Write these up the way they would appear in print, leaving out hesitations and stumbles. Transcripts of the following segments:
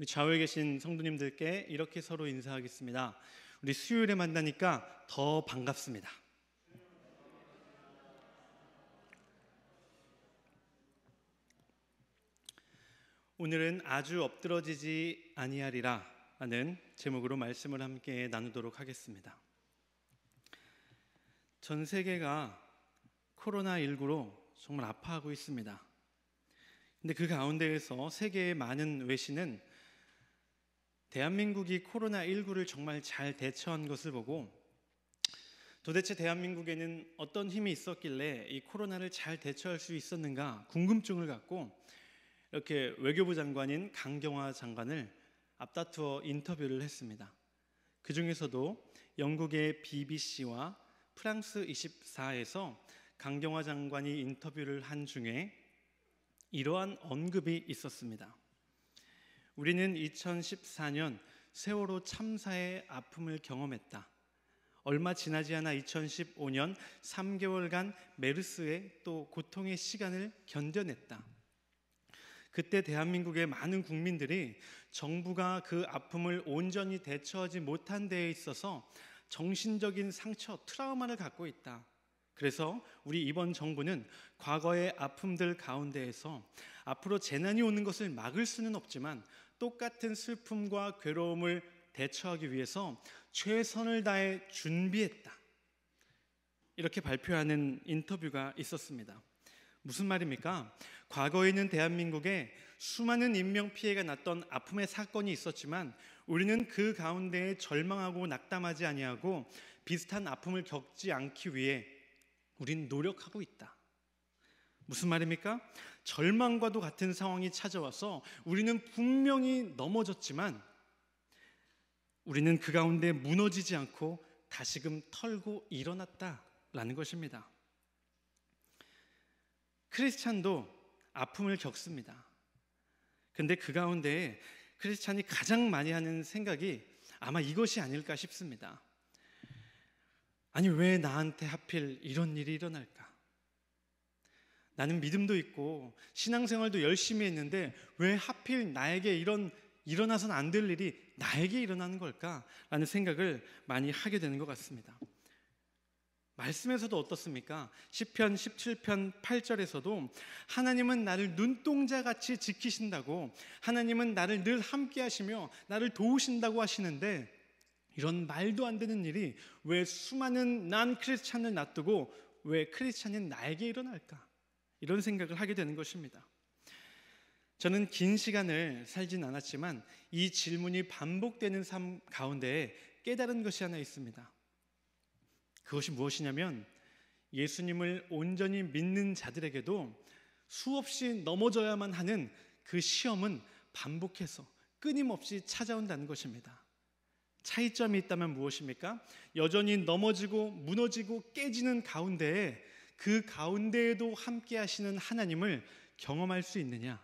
우리 좌우에 계신 성도님들께 이렇게 서로 인사하겠습니다. 우리 수요일에 만나니까 더 반갑습니다. 오늘은 아주 엎드러지지 아니하리라 라는 제목으로 말씀을 함께 나누도록 하겠습니다. 전 세계가 코로나19로 정말 아파하고 있습니다. 근데 그 가운데에서 세계의 많은 외신은 대한민국이 코로나19를 정말 잘 대처한 것을 보고 도대체 대한민국에는 어떤 힘이 있었길래 이 코로나를 잘 대처할 수 있었는가 궁금증을 갖고 이렇게 외교부 장관인 강경화 장관을 앞다투어 인터뷰를 했습니다. 그 중에서도 영국의 BBC와 프랑스 24에서 강경화 장관이 인터뷰를 한 중에 이러한 언급이 있었습니다. 우리는 2014년 세월호 참사의 아픔을 경험했다. 얼마 지나지 않아 2015년 3개월간 메르스의 또 고통의 시간을 견뎌냈다. 그때 대한민국의 많은 국민들이 정부가 그 아픔을 온전히 대처하지 못한 데에 있어서 정신적인 상처, 트라우마를 갖고 있다. 그래서 우리 이번 정부는 과거의 아픔들 가운데에서 앞으로 재난이 오는 것을 막을 수는 없지만 똑같은 슬픔과 괴로움을 대처하기 위해서 최선을 다해 준비했다. 이렇게 발표하는 인터뷰가 있었습니다. 무슨 말입니까? 과거에는 대한민국에 수많은 인명피해가 났던 아픔의 사건이 있었지만 우리는 그 가운데에 절망하고 낙담하지 아니하고 비슷한 아픔을 겪지 않기 위해 우린 노력하고 있다. 무슨 말입니까? 절망과도 같은 상황이 찾아와서 우리는 분명히 넘어졌지만 우리는 그 가운데 무너지지 않고 다시금 털고 일어났다라는 것입니다. 크리스찬도 아픔을 겪습니다. 근데 그 가운데 크리스찬이 가장 많이 하는 생각이 아마 이것이 아닐까 싶습니다. 아니, 왜 나한테 하필 이런 일이 일어날까? 나는 믿음도 있고 신앙생활도 열심히 했는데 왜 하필 나에게 일어나선 안 될 일이 나에게 일어나는 걸까? 라는 생각을 많이 하게 되는 것 같습니다. 말씀에서도 어떻습니까? 시편 17편 8절에서도 하나님은 나를 눈동자같이 지키신다고, 하나님은 나를 늘 함께 하시며 나를 도우신다고 하시는데 이런 말도 안 되는 일이 왜 수많은 난 크리스찬을 놔두고 왜 크리스찬인 나에게 일어날까? 이런 생각을 하게 되는 것입니다. 저는 긴 시간을 살진 않았지만 이 질문이 반복되는 삶 가운데 깨달은 것이 하나 있습니다. 그것이 무엇이냐면 예수님을 온전히 믿는 자들에게도 수없이 넘어져야만 하는 그 시험은 반복해서 끊임없이 찾아온다는 것입니다. 차이점이 있다면 무엇입니까? 여전히 넘어지고 무너지고 깨지는 가운데에 그 가운데에도 함께 하시는 하나님을 경험할 수 있느냐,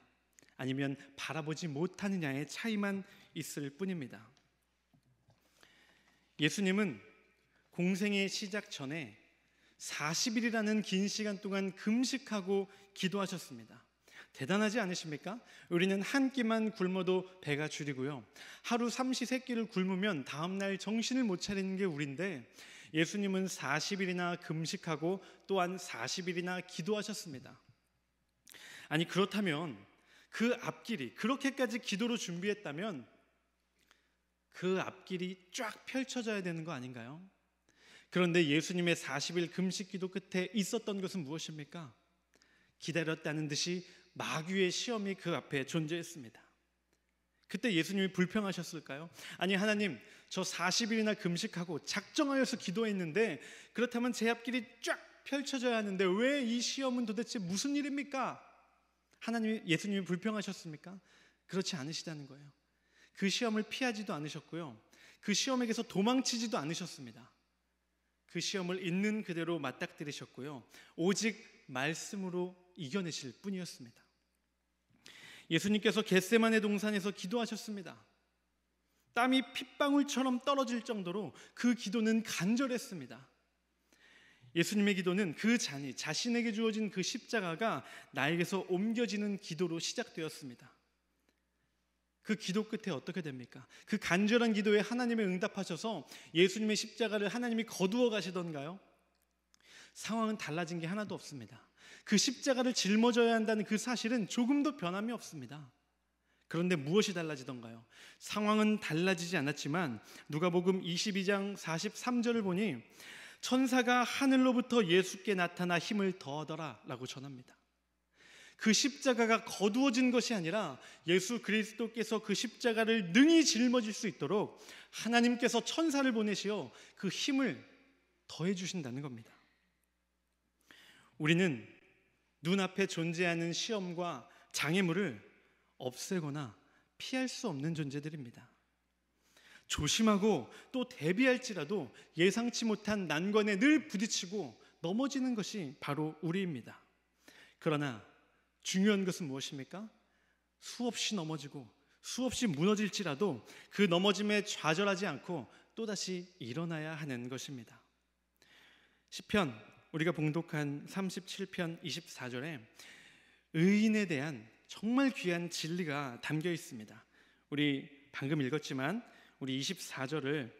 아니면 바라보지 못하느냐의 차이만 있을 뿐입니다. 예수님은 공생의 시작 전에 40일이라는 긴 시간 동안 금식하고 기도하셨습니다. 대단하지 않으십니까? 우리는 한 끼만 굶어도 배가 줄이고요, 하루 삼시세끼를 굶으면 다음날 정신을 못 차리는 게 우리인데 예수님은 40일이나 금식하고 또한 40일이나 기도하셨습니다. 아니, 그렇다면 그 앞길이, 그렇게까지 기도로 준비했다면 그 앞길이 쫙 펼쳐져야 되는 거 아닌가요? 그런데 예수님의 40일 금식 기도 끝에 있었던 것은 무엇입니까? 기다렸다는 듯이 마귀의 시험이 그 앞에 존재했습니다. 그때 예수님이 불평하셨을까요? 아니, 하나님, 저 40일이나 금식하고 작정하여서 기도했는데 그렇다면 제 앞길이 쫙 펼쳐져야 하는데 왜 이 시험은 도대체 무슨 일입니까? 예수님이 불평하셨습니까? 그렇지 않으시다는 거예요. 그 시험을 피하지도 않으셨고요, 그 시험에게서 도망치지도 않으셨습니다. 그 시험을 있는 그대로 맞닥뜨리셨고요, 오직 말씀으로 이겨내실 뿐이었습니다. 예수님께서 겟세마네 동산에서 기도하셨습니다. 땀이 핏방울처럼 떨어질 정도로 그 기도는 간절했습니다. 예수님의 기도는 그 잔이, 자신에게 주어진 그 십자가가 나에게서 옮겨지는 기도로 시작되었습니다. 그 기도 끝에 어떻게 됩니까? 그 간절한 기도에 하나님이 응답하셔서 예수님의 십자가를 하나님이 거두어 가시던가요? 상황은 달라진 게 하나도 없습니다. 그 십자가를 짊어져야 한다는 그 사실은 조금도 변함이 없습니다. 그런데 무엇이 달라지던가요? 상황은 달라지지 않았지만 누가복음 22장 43절을 보니 천사가 하늘로부터 예수께 나타나 힘을 더하더라 라고 전합니다. 그 십자가가 거두어진 것이 아니라 예수 그리스도께서 그 십자가를 능히 짊어질 수 있도록 하나님께서 천사를 보내시어 그 힘을 더해 주신다는 겁니다. 우리는 눈앞에 존재하는 시험과 장애물을 없애거나 피할 수 없는 존재들입니다. 조심하고 또 대비할지라도 예상치 못한 난관에 늘 부딪히고 넘어지는 것이 바로 우리입니다. 그러나 중요한 것은 무엇입니까? 수없이 넘어지고 수없이 무너질지라도 그 넘어짐에 좌절하지 않고 또다시 일어나야 하는 것입니다. 시편 우리가 봉독한 37편 24절에 의인에 대한 정말 귀한 진리가 담겨 있습니다. 우리 방금 읽었지만 우리 24절을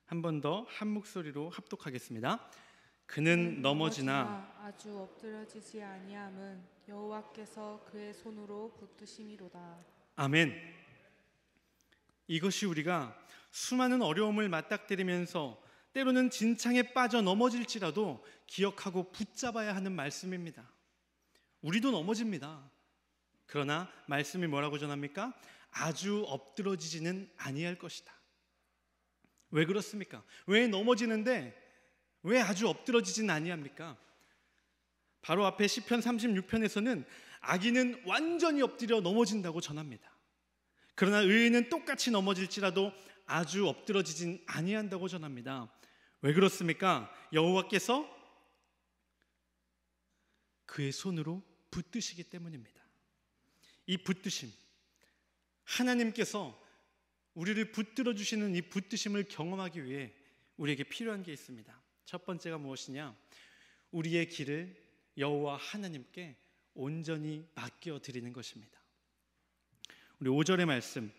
한 번 더 한 목소리로 합독하겠습니다. 그는 넘어지나 아주 엎드러지지 아니함은 여호와께서 그의 손으로 붙드심이로다. 아멘. 이것이 우리가 수많은 어려움을 맞닥뜨리면서 때로는 진창에 빠져 넘어질지라도 기억하고 붙잡아야 하는 말씀입니다. 우리도 넘어집니다. 그러나 말씀이 뭐라고 전합니까? 아주 엎드러지지는 아니할 것이다. 왜 그렇습니까? 왜 넘어지는데 왜 아주 엎드러지진 아니합니까? 바로 앞에 시편 36편에서는 악인은 완전히 엎드려 넘어진다고 전합니다. 그러나 의인은 똑같이 넘어질지라도 아주 엎드러지진 아니한다고 전합니다. 왜 그렇습니까? 여호와께서 그의 손으로 붙드시기 때문입니다. 이 붙드심, 하나님께서 우리를 붙들어 주시는 이 붙드심을 경험하기 위해 우리에게 필요한 게 있습니다. 첫 번째가 무엇이냐? 우리의 길을 여호와 하나님께 온전히 맡겨 드리는 것입니다. 우리 5절의 말씀,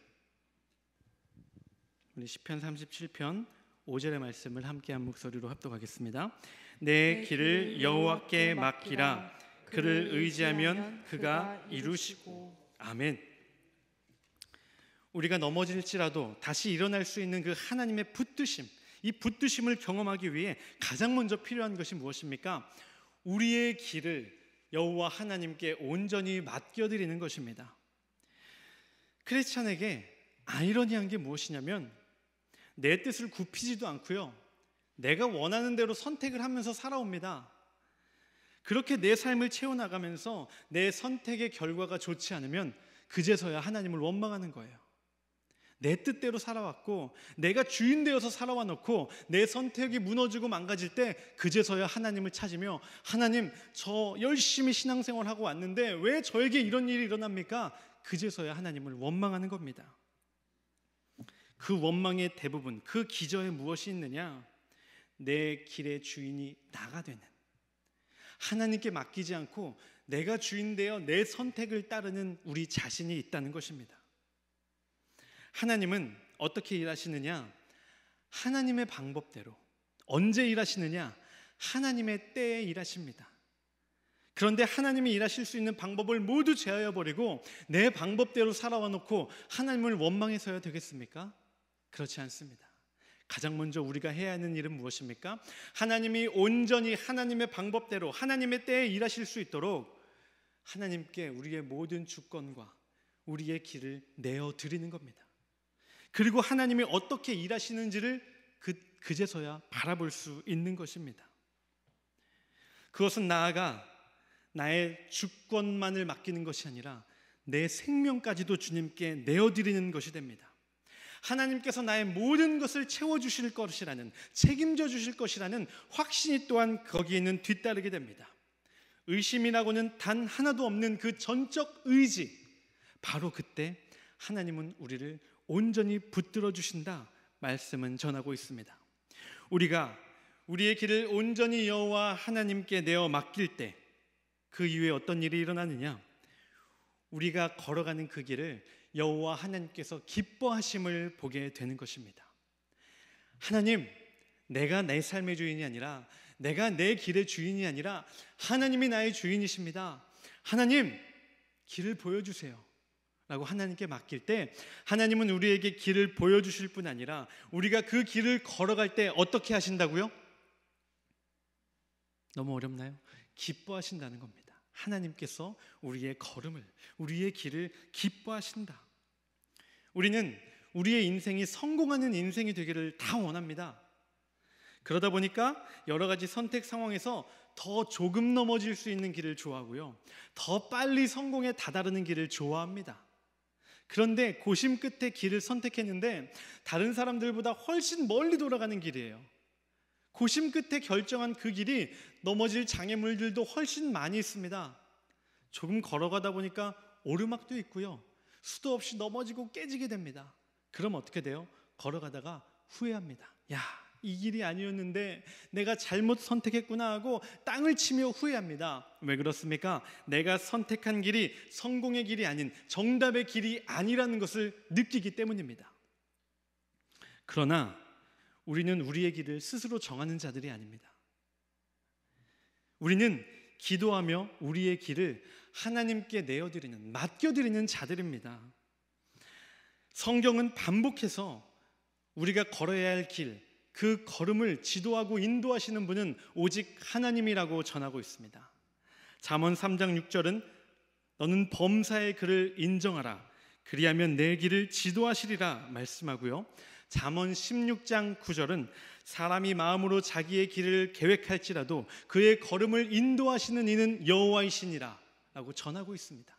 우리 시편 37편 5절의 말씀을 함께 한 목소리로 합독하겠습니다. 내 길을 여호와께 맡기라. 그를 의지하면 그가 이루시고. 아멘. 우리가 넘어질지라도 다시 일어날 수 있는 그 하나님의 붙드심, 이 붙드심을 경험하기 위해 가장 먼저 필요한 것이 무엇입니까? 우리의 길을 여호와 하나님께 온전히 맡겨드리는 것입니다. 크리스찬에게 아이러니한 게 무엇이냐면 내 뜻을 굽히지도 않고요, 내가 원하는 대로 선택을 하면서 살아옵니다. 그렇게 내 삶을 채워나가면서 내 선택의 결과가 좋지 않으면 그제서야 하나님을 원망하는 거예요. 내 뜻대로 살아왔고 내가 주인 되어서 살아와 놓고 내 선택이 무너지고 망가질 때 그제서야 하나님을 찾으며, 하나님, 저 열심히 신앙생활하고 왔는데 왜 저에게 이런 일이 일어납니까? 그제서야 하나님을 원망하는 겁니다. 그 원망의 대부분, 그 기저에 무엇이 있느냐? 내 길의 주인이 나가 되는, 하나님께 맡기지 않고 내가 주인 되어 내 선택을 따르는 우리 자신이 있다는 것입니다. 하나님은 어떻게 일하시느냐? 하나님의 방법대로. 언제 일하시느냐? 하나님의 때에 일하십니다. 그런데 하나님이 일하실 수 있는 방법을 모두 제하여 버리고 내 방법대로 살아와 놓고 하나님을 원망해서야 되겠습니까? 그렇지 않습니다. 가장 먼저 우리가 해야 하는 일은 무엇입니까? 하나님이 온전히 하나님의 방법대로 하나님의 때에 일하실 수 있도록 하나님께 우리의 모든 주권과 우리의 길을 내어드리는 겁니다. 그리고 하나님이 어떻게 일하시는지를 그제서야 바라볼 수 있는 것입니다. 그것은 나아가 나의 주권만을 맡기는 것이 아니라 내 생명까지도 주님께 내어드리는 것이 됩니다. 하나님께서 나의 모든 것을 채워주실 것이라는, 책임져 주실 것이라는 확신이 또한 거기에는 뒤따르게 됩니다. 의심이라고는 단 하나도 없는 그 전적 의지, 바로 그때 하나님은 우리를 온전히 붙들어 주신다 말씀은 전하고 있습니다. 우리가 우리의 길을 온전히 여호와 하나님께 내어 맡길 때 그 이후에 어떤 일이 일어나느냐? 우리가 걸어가는 그 길을 여호와 하나님께서 기뻐하심을 보게 되는 것입니다. 하나님, 내가 내 삶의 주인이 아니라, 내가 내 길의 주인이 아니라 하나님이 나의 주인이십니다. 하나님, 길을 보여주세요 라고 하나님께 맡길 때, 하나님은 우리에게 길을 보여주실 뿐 아니라 우리가 그 길을 걸어갈 때 어떻게 하신다고요? 너무 어렵나요? 기뻐하신다는 겁니다. 하나님께서 우리의 걸음을, 우리의 길을 기뻐하신다. 우리는 우리의 인생이 성공하는 인생이 되기를 다 원합니다. 그러다 보니까 여러 가지 선택 상황에서 더 조금 넘어질 수 있는 길을 좋아하고요, 더 빨리 성공에 다다르는 길을 좋아합니다. 그런데 고심 끝에 길을 선택했는데 다른 사람들보다 훨씬 멀리 돌아가는 길이에요. 고심 끝에 결정한 그 길이 넘어질 장애물들도 훨씬 많이 있습니다. 조금 걸어가다 보니까 오르막도 있고요, 수도 없이 넘어지고 깨지게 됩니다. 그럼 어떻게 돼요? 걸어가다가 후회합니다. 야, 이 길이 아니었는데 내가 잘못 선택했구나 하고 땅을 치며 후회합니다. 왜 그렇습니까? 내가 선택한 길이 성공의 길이 아닌 정답의 길이 아니라는 것을 느끼기 때문입니다. 그러나 우리는 우리의 길을 스스로 정하는 자들이 아닙니다. 우리는 기도하며 우리의 길을 하나님께 내어드리는, 맡겨드리는 자들입니다. 성경은 반복해서 우리가 걸어야 할 길, 그 걸음을 지도하고 인도하시는 분은 오직 하나님이라고 전하고 있습니다. 잠언 3장 6절은 너는 범사의 그를 인정하라, 그리하면 내 길을 지도하시리라 말씀하고요, 잠언 16장 9절은 사람이 마음으로 자기의 길을 계획할지라도 그의 걸음을 인도하시는 이는 여호와이시니라 라고 전하고 있습니다.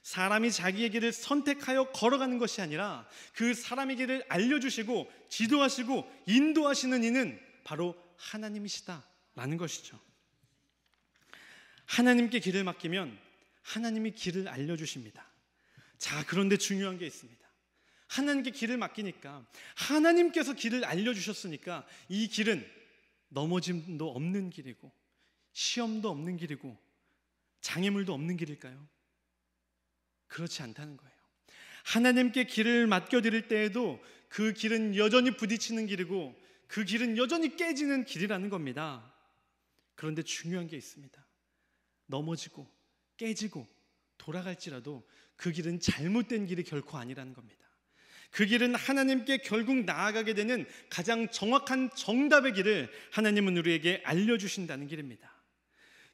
사람이 자기의 길을 선택하여 걸어가는 것이 아니라 그 사람의 길을 알려주시고 지도하시고 인도하시는 이는 바로 하나님이시다라는 것이죠. 하나님께 길을 맡기면 하나님이 길을 알려주십니다. 자, 그런데 중요한 게 있습니다. 하나님께 길을 맡기니까, 하나님께서 길을 알려주셨으니까 이 길은 넘어짐도 없는 길이고 시험도 없는 길이고 장애물도 없는 길일까요? 그렇지 않다는 거예요. 하나님께 길을 맡겨드릴 때에도 그 길은 여전히 부딪히는 길이고 그 길은 여전히 깨지는 길이라는 겁니다. 그런데 중요한 게 있습니다. 넘어지고 깨지고 돌아갈지라도 그 길은 잘못된 길이 결코 아니라는 겁니다. 그 길은 하나님께 결국 나아가게 되는 가장 정확한 정답의 길을 하나님은 우리에게 알려주신다는 길입니다.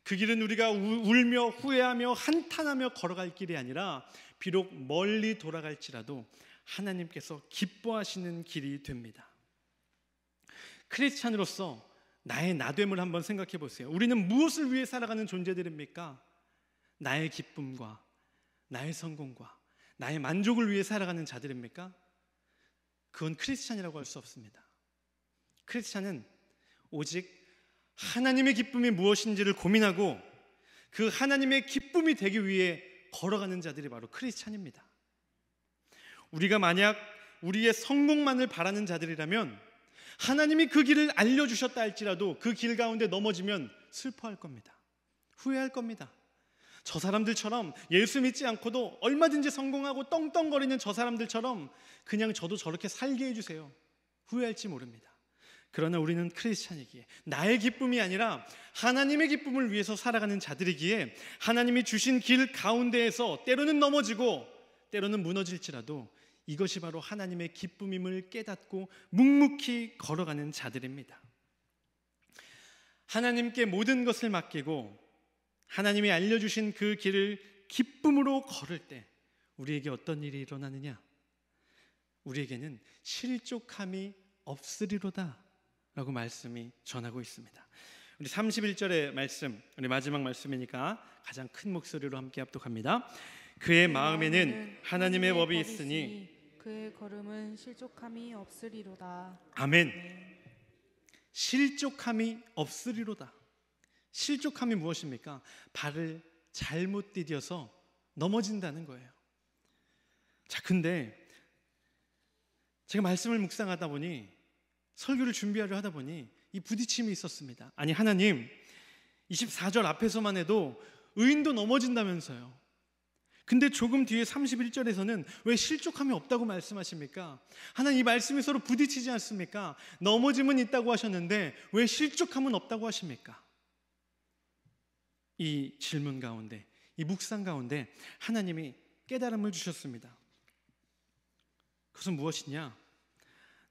그 길은 우리가 울며 후회하며 한탄하며 걸어갈 길이 아니라 비록 멀리 돌아갈지라도 하나님께서 기뻐하시는 길이 됩니다. 크리스찬으로서 나의 나됨을 한번 생각해 보세요. 우리는 무엇을 위해 살아가는 존재들입니까? 나의 기쁨과 나의 성공과 나의 만족을 위해 살아가는 자들입니까? 그건 크리스찬이라고 할 수 없습니다. 크리스찬은 오직 하나님의 기쁨이 무엇인지를 고민하고 그 하나님의 기쁨이 되기 위해 걸어가는 자들이 바로 크리스찬입니다. 우리가 만약 우리의 성공만을 바라는 자들이라면 하나님이 그 길을 알려주셨다 할지라도 그 길 가운데 넘어지면 슬퍼할 겁니다. 후회할 겁니다. 저 사람들처럼 예수 믿지 않고도 얼마든지 성공하고 떵떵거리는 저 사람들처럼 그냥 저도 저렇게 살게 해주세요. 후회할지 모릅니다. 그러나 우리는 크리스찬이기에 나의 기쁨이 아니라 하나님의 기쁨을 위해서 살아가는 자들이기에 하나님이 주신 길 가운데에서 때로는 넘어지고 때로는 무너질지라도 이것이 바로 하나님의 기쁨임을 깨닫고 묵묵히 걸어가는 자들입니다. 하나님께 모든 것을 맡기고 하나님이 알려주신 그 길을 기쁨으로 걸을 때 우리에게 어떤 일이 일어나느냐? 우리에게는 실족함이 없으리로다 라고 말씀이 전하고 있습니다. 우리 31절의 말씀, 우리 마지막 말씀이니까 가장 큰 목소리로 함께 합독합니다. 그의 마음에는 하나님의 법이 있으니 그의 걸음은 실족함이 없으리로다. 아멘. 네. 실족함이 없으리로다. 실족함이 무엇입니까? 발을 잘못 디뎌서 넘어진다는 거예요. 자, 근데 제가 말씀을 묵상하다 보니, 설교를 준비하려 하다 보니 이 부딪힘이 있었습니다. 아니, 하나님 24절 앞에서만 해도 의인도 넘어진다면서요. 근데 조금 뒤에 31절에서는 왜 실족함이 없다고 말씀하십니까? 하나님, 이 말씀이 서로 부딪히지 않습니까? 넘어짐은 있다고 하셨는데 왜 실족함은 없다고 하십니까? 이 질문 가운데, 이 묵상 가운데 하나님이 깨달음을 주셨습니다. 그것은 무엇이냐?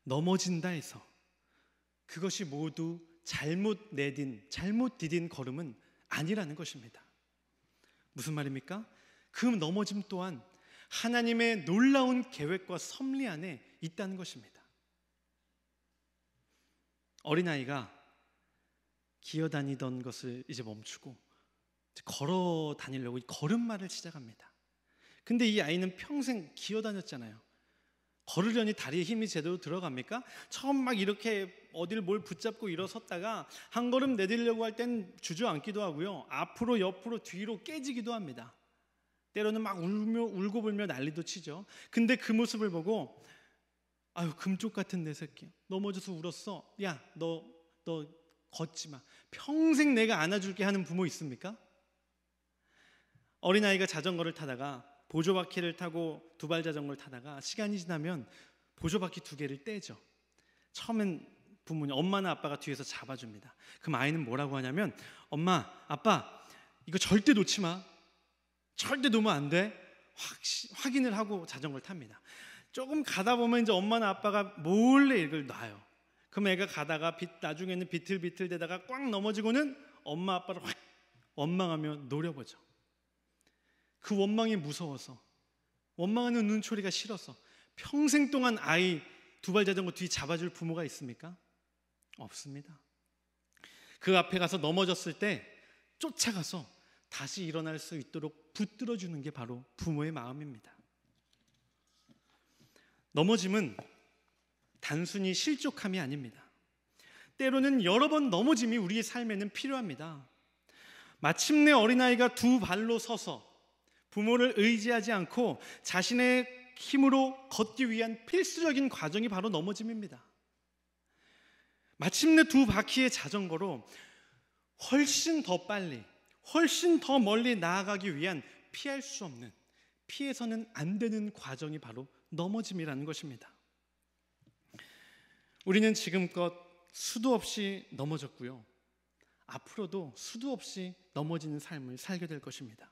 넘어진다 해서 그것이 모두 잘못 디딘 걸음은 아니라는 것입니다. 무슨 말입니까? 그 넘어짐 또한 하나님의 놀라운 계획과 섭리 안에 있다는 것입니다. 어린아이가 기어다니던 것을 이제 멈추고 걸어 다니려고 걸음마를 시작합니다. 근데 이 아이는 평생 기어다녔잖아요. 걸으려니 다리에 힘이 제대로 들어갑니까? 처음 막 이렇게 어딜 뭘 붙잡고 일어섰다가 한 걸음 내디려고 할 땐 주저앉기도 하고요, 앞으로 옆으로 뒤로 깨지기도 합니다. 때로는 막 울고 불며 난리도 치죠. 근데 그 모습을 보고 아유, 금쪽 같은 내 새끼, 넘어져서 울었어. 야, 너 걷지 마. 평생 내가 안아줄게 하는 부모 있습니까? 어린아이가 자전거를 타다가 보조바퀴를 타고 두발 자전거를 타다가 시간이 지나면 보조바퀴 2개를 떼죠. 처음엔 부모님, 엄마나 아빠가 뒤에서 잡아줍니다. 그럼 아이는 뭐라고 하냐면, 엄마, 아빠, 이거 절대 놓지 마. 절대 놓으면 안 돼. 확인을 하고 자전거를 탑니다. 조금 가다 보면 이제 엄마나 아빠가 몰래 이걸 놔요. 그럼 애가 가다가 나중에는 비틀비틀 대다가 꽉 넘어지고는 엄마 아빠를 확 원망하며 노려보죠. 그 원망이 무서워서, 원망하는 눈초리가 싫어서 평생 동안 아이 두발 자전거 뒤 잡아줄 부모가 있습니까? 없습니다. 그 앞에 가서 넘어졌을 때 쫓아가서 다시 일어날 수 있도록 붙들어주는 게 바로 부모의 마음입니다. 넘어짐은 단순히 실족함이 아닙니다. 때로는 여러 번 넘어짐이 우리의 삶에는 필요합니다. 마침내 어린아이가 2발로 서서 부모를 의지하지 않고 자신의 힘으로 걷기 위한 필수적인 과정이 바로 넘어짐입니다. 마침내 2바퀴의 자전거로 훨씬 더 빨리, 훨씬 더 멀리 나아가기 위한 피할 수 없는, 피해서는 안 되는 과정이 바로 넘어짐이라는 것입니다. 우리는 지금껏 수도 없이 넘어졌고요, 앞으로도 수도 없이 넘어지는 삶을 살게 될 것입니다.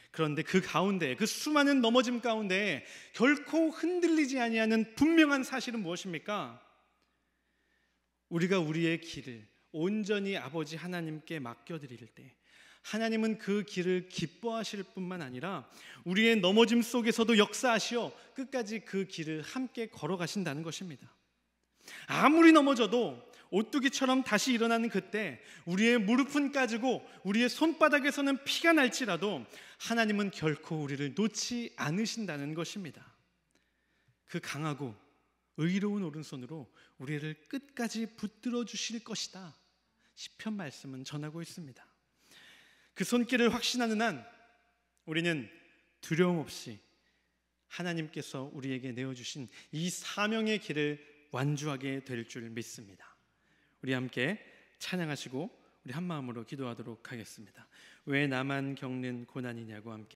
그런데 그 가운데, 그 수많은 넘어짐 가운데 결코 흔들리지 아니하는 분명한 사실은 무엇입니까? 우리가 우리의 길을 온전히 아버지 하나님께 맡겨드릴 때 하나님은 그 길을 기뻐하실 뿐만 아니라 우리의 넘어짐 속에서도 역사하시어 끝까지 그 길을 함께 걸어가신다는 것입니다. 아무리 넘어져도 오뚜기처럼 다시 일어나는 그때 우리의 무릎은 까지고 우리의 손바닥에서는 피가 날지라도 하나님은 결코 우리를 놓지 않으신다는 것입니다. 그 강하고 의로운 오른손으로 우리를 끝까지 붙들어 주실 것이다, 시편 말씀은 전하고 있습니다. 그 손길을 확신하는 한 우리는 두려움 없이 하나님께서 우리에게 내어주신 이 사명의 길을 완주하게 될 줄 믿습니다. 우리 함께 찬양하시고 우리 한 마음으로 기도하도록 하겠습니다. 왜 나만 겪는 고난이냐고 함께